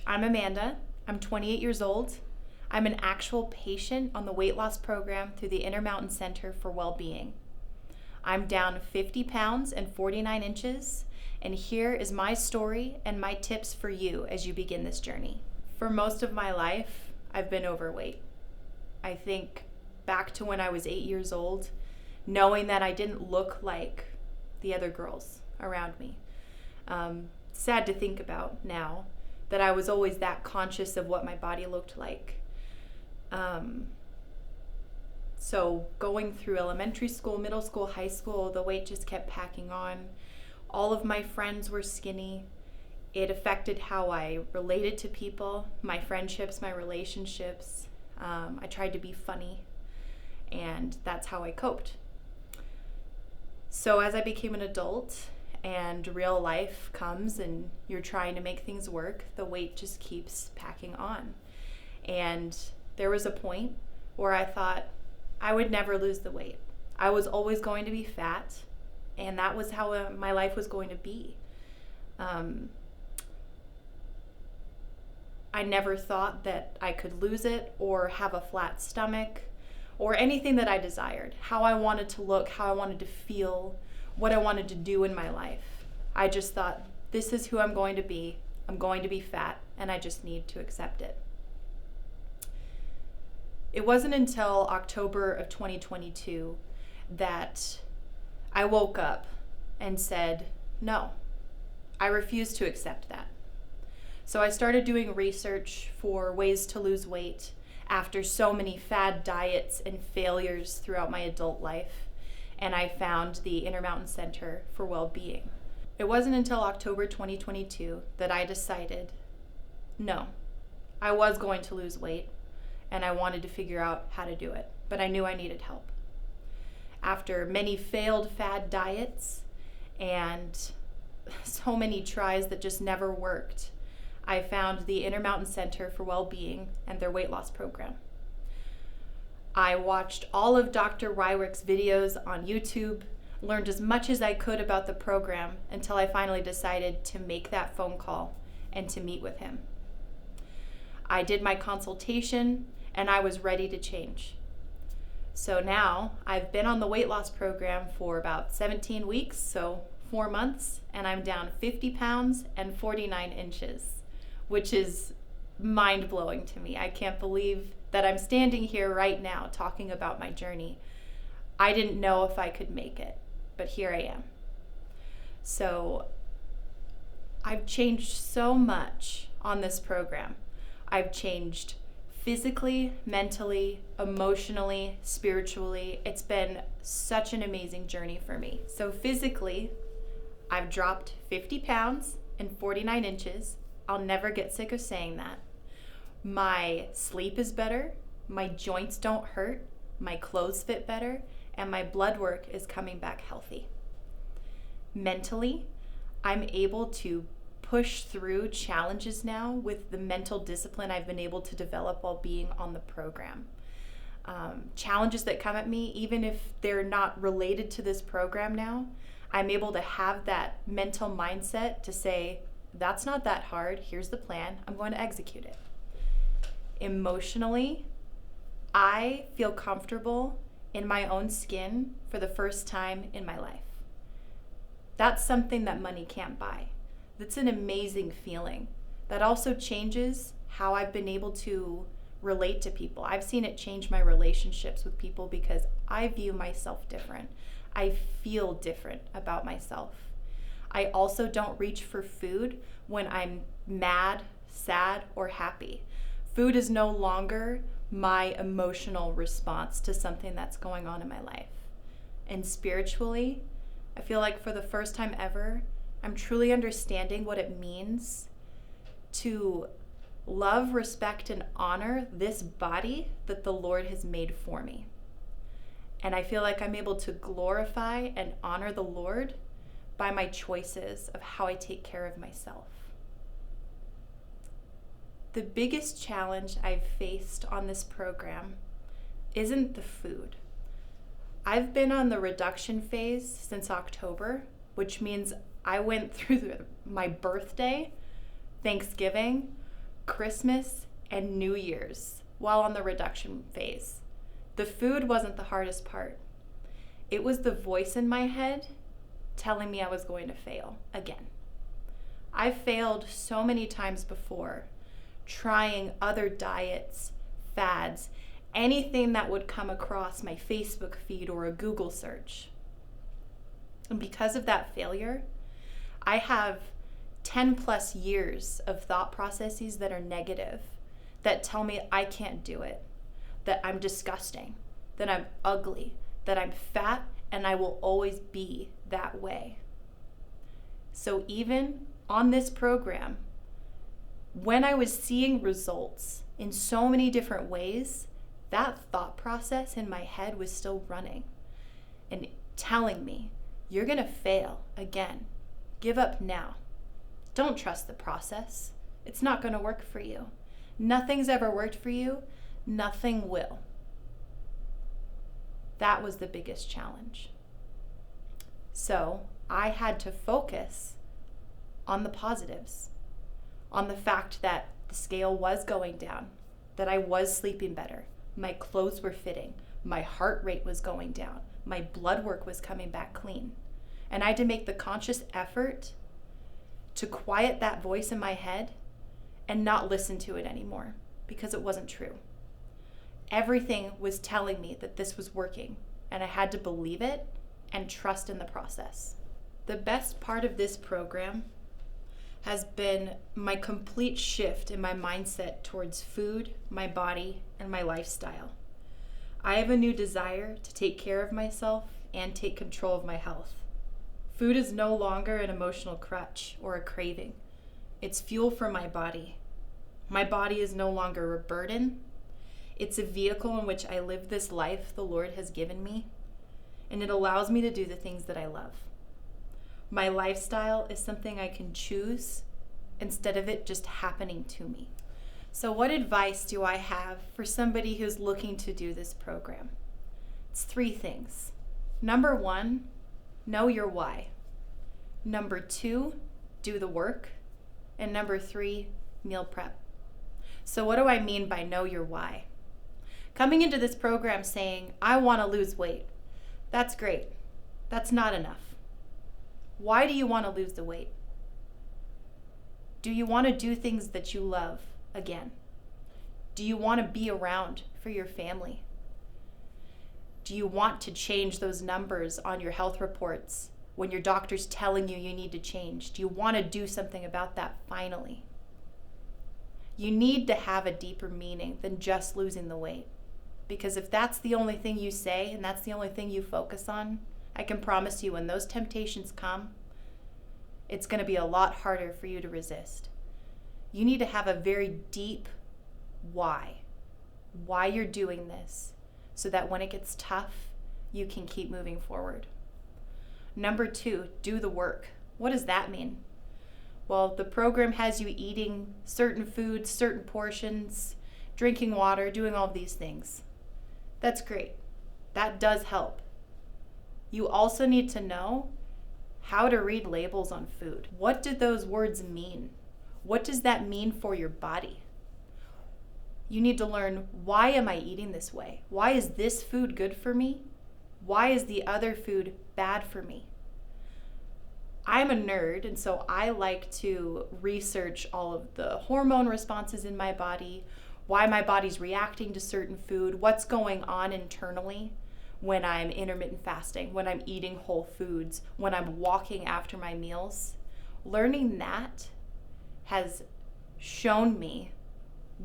I'm Amanda. I'm 28 years old. I'm an actual patient on the weight loss program through the Intermountain Center for Wellbeing. I'm down 50 pounds and 49 inches, and here is my story and my tips for you as you begin this journey. For most of my life, I've been overweight. I think back to when I was 8 years old, knowing that I didn't look like the other girls around me. Sad to think about now that I was always that conscious of what my body looked like. So going through elementary school, middle school, high school, the weight just kept packing on. All of my friends were skinny. It affected how I related to people, my friendships, my relationships. I tried to be funny, and that's how I coped. So as I became an adult and real life comes and you're trying to make things work, the weight just keeps packing on. And there was a point where I thought I would never lose the weight. I was always going to be fat, and that was how my life was going to be. I never thought that I could lose it or have a flat stomach or anything that I desired, how I wanted to look, how I wanted to feel, what I wanted to do in my life. I just thought, this is who I'm going to be. I'm going to be fat, and I just need to accept it. It wasn't until October of 2022 that I woke up and said, no, I refuse to accept that. So I started doing research for ways to lose weight after so many fad diets and failures throughout my adult life, and I found the Intermountain Center for Wellbeing. It wasn't until October 2022 that I decided, no, I was going to lose weight, and I wanted to figure out how to do it, but I knew I needed help. After many failed fad diets and so many tries that just never worked, I found the Intermountain Center for Wellbeing and their weight loss program. I watched all of Dr. Ryrick's videos on YouTube, learned as much as I could about the program until I finally decided to make that phone call and to meet with him. I did my consultation and I was ready to change. So now I've been on the weight loss program for about 17 weeks, so 4 months, and I'm down 50 pounds and 49 inches, which is mind-blowing to me. I can't believe that I'm standing here right now talking about my journey. I didn't know if I could make it, but here I am. So I've changed so much on this program. I've changed physically, mentally, emotionally, spiritually. It's been such an amazing journey for me. So physically, I've dropped 50 pounds and 49 inches. I'll never get sick of saying that. My sleep is better, my joints don't hurt, my clothes fit better, and my blood work is coming back healthy. Mentally, I'm able to push through challenges now with the mental discipline I've been able to develop while being on the program. Challenges that come at me, even if they're not related to this program now, I'm able to have that mental mindset to say, that's not that hard, here's the plan, I'm going to execute it. Emotionally, I feel comfortable in my own skin for the first time in my life. That's something that money can't buy. That's an amazing feeling. That also changes how I've been able to relate to people. I've seen it change my relationships with people because I view myself different. I feel different about myself. I also don't reach for food when I'm mad, sad, or happy. Food is no longer my emotional response to something that's going on in my life. And spiritually, I feel like for the first time ever, I'm truly understanding what it means to love, respect, and honor this body that the Lord has made for me. And I feel like I'm able to glorify and honor the Lord by my choices of how I take care of myself. The biggest challenge I've faced on this program isn't the food. I've been on the reduction phase since October, which means I went through my birthday, Thanksgiving, Christmas and New Year's while on the reduction phase. The food wasn't the hardest part. It was the voice in my head telling me I was going to fail again. I've failed so many times before, trying other diets, fads, anything that would come across my Facebook feed or a Google search. And because of that failure, I have 10 plus years of thought processes that are negative, that tell me I can't do it, that I'm disgusting, that I'm ugly, that I'm fat, and I will always be that way. So even on this program, when I was seeing results in so many different ways, that thought process in my head was still running and telling me, you're gonna fail again. Give up now. Don't trust the process. It's not gonna work for you. Nothing's ever worked for you. Nothing will. That was the biggest challenge. So I had to focus on the positives, on the fact that the scale was going down, that I was sleeping better, my clothes were fitting, my heart rate was going down, my blood work was coming back clean. And I had to make the conscious effort to quiet that voice in my head and not listen to it anymore, because it wasn't true. Everything was telling me that this was working, and I had to believe it and trust in the process. The best part of this program has been my complete shift in my mindset towards food, my body, and my lifestyle. I have a new desire to take care of myself and take control of my health. Food is no longer an emotional crutch or a craving. It's fuel for my body. My body is no longer a burden. It's a vehicle in which I live this life the Lord has given me, and it allows me to do the things that I love. My lifestyle is something I can choose instead of it just happening to me. So what advice do I have for somebody who's looking to do this program? It's 3 things. Number 1, know your why. Number 2, do the work. And number 3, meal prep. So what do I mean by know your why? Coming into this program saying, I want to lose weight. That's great. That's not enough. Why do you want to lose the weight? Do you want to do things that you love again? Do you want to be around for your family? Do you want to change those numbers on your health reports when your doctor's telling you you need to change? Do you want to do something about that finally? You need to have a deeper meaning than just losing the weight. Because if that's the only thing you say and that's the only thing you focus on, I can promise you when those temptations come, it's going to be a lot harder for you to resist. You need to have a very deep why you're doing this, so that when it gets tough, you can keep moving forward. Number 2, do the work. What does that mean? Well, the program has you eating certain foods, certain portions, drinking water, doing all these things. That's great. That does help. You also need to know how to read labels on food. What do those words mean? What does that mean for your body? You need to learn, why am I eating this way? Why is this food good for me? Why is the other food bad for me? I'm a nerd, and so I like to research all of the hormone responses in my body, why my body's reacting to certain food, what's going on internally when I'm intermittent fasting, when I'm eating whole foods, when I'm walking after my meals. Learning that has shown me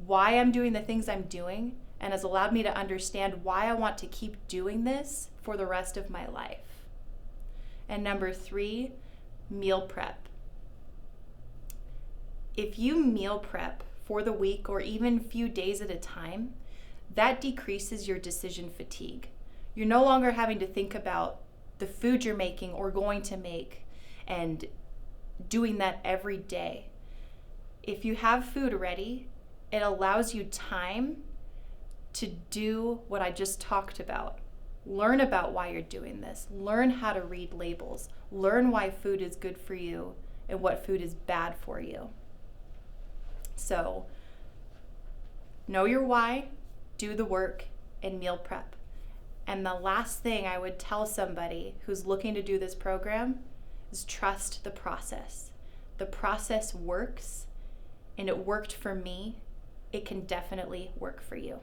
why I'm doing the things I'm doing, and has allowed me to understand why I want to keep doing this for the rest of my life. And number 3, meal prep. If you meal prep for the week or even a few days at a time, that decreases your decision fatigue. You're no longer having to think about the food you're making or going to make and doing that every day. If you have food ready, it allows you time to do what I just talked about. Learn about why you're doing this. Learn how to read labels. Learn why food is good for you and what food is bad for you. So Know your why, do the work, and meal prep. And the last thing I would tell somebody who's looking to do this program is trust the process. The process works, and it worked for me. It can definitely work for you.